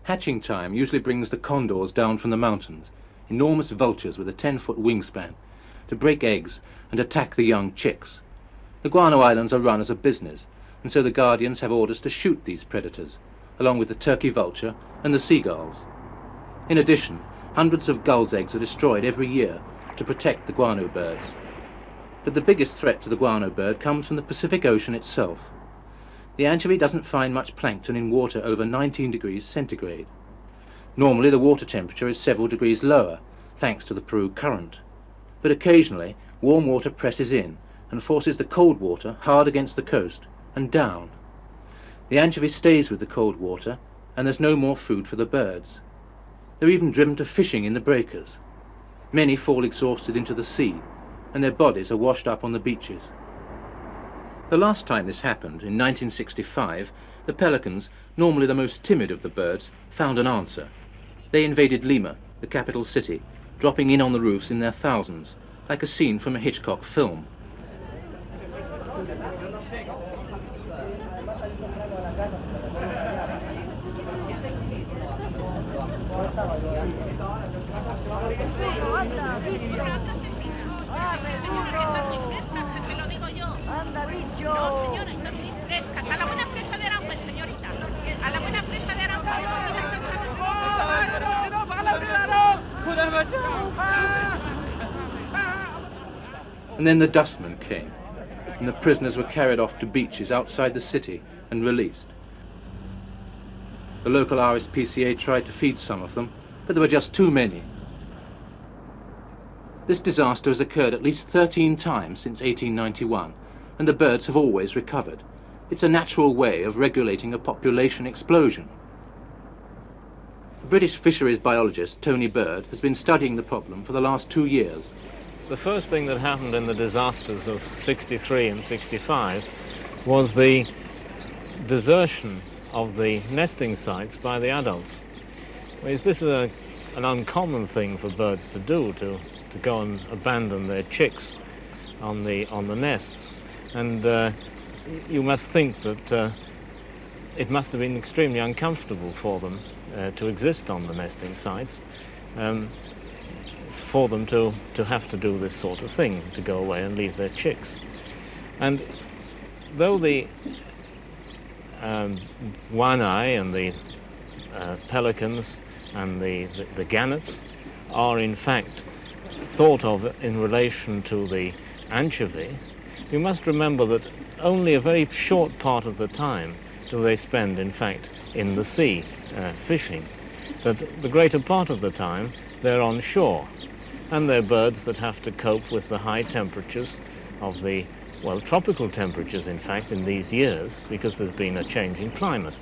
Hatching time usually brings the condors down from the mountains, enormous vultures with a 10-foot wingspan, to break eggs and attack the young chicks. The guano islands are run as a business, and so the guardians have orders to shoot these predators, along with the turkey vulture and the seagulls. In addition, hundreds of gulls' eggs are destroyed every year to protect the guano birds. But the biggest threat to the guano bird comes from the Pacific Ocean itself. The anchovy doesn't find much plankton in water over 19 degrees centigrade. Normally the water temperature is several degrees lower, thanks to the Peru current. But occasionally warm water presses in and forces the cold water hard against the coast and down. The anchovy stays with the cold water, and there's no more food for the birds. They're even driven to fishing in the breakers. Many fall exhausted into the sea, and their bodies are washed up on the beaches. The last time this happened, in 1965, the pelicans, normally the most timid of the birds, found an answer. They invaded Lima, the capital city, dropping in on the roofs in their thousands, like a scene from a Hitchcock film. And then the dustmen came, and the prisoners were carried off to beaches outside the city and released. The local RSPCA tried to feed some of them, but there were just too many. This disaster has occurred at least 13 times since 1891, and the birds have always recovered. It's a natural way of regulating a population explosion. The British fisheries biologist Tony Bird has been studying the problem for the last 2 years. The first thing that happened in the disasters of 63 and 65 was the desertion of the nesting sites by the adults. This is an uncommon thing for birds to do, to go and abandon their chicks on the nests. And you must think that it must have been extremely uncomfortable for them to exist on the nesting sites, for them to have to do this sort of thing, to go away and leave their chicks. And though the waianae and the pelicans and the gannets are in fact thought of in relation to the anchovy, you must remember that only a very short part of the time do they spend in fact in the sea fishing, that the greater part of the time they're on shore, and they're birds that have to cope with the high temperatures of the, well, tropical temperatures in fact in these years, because there's been a change in climate.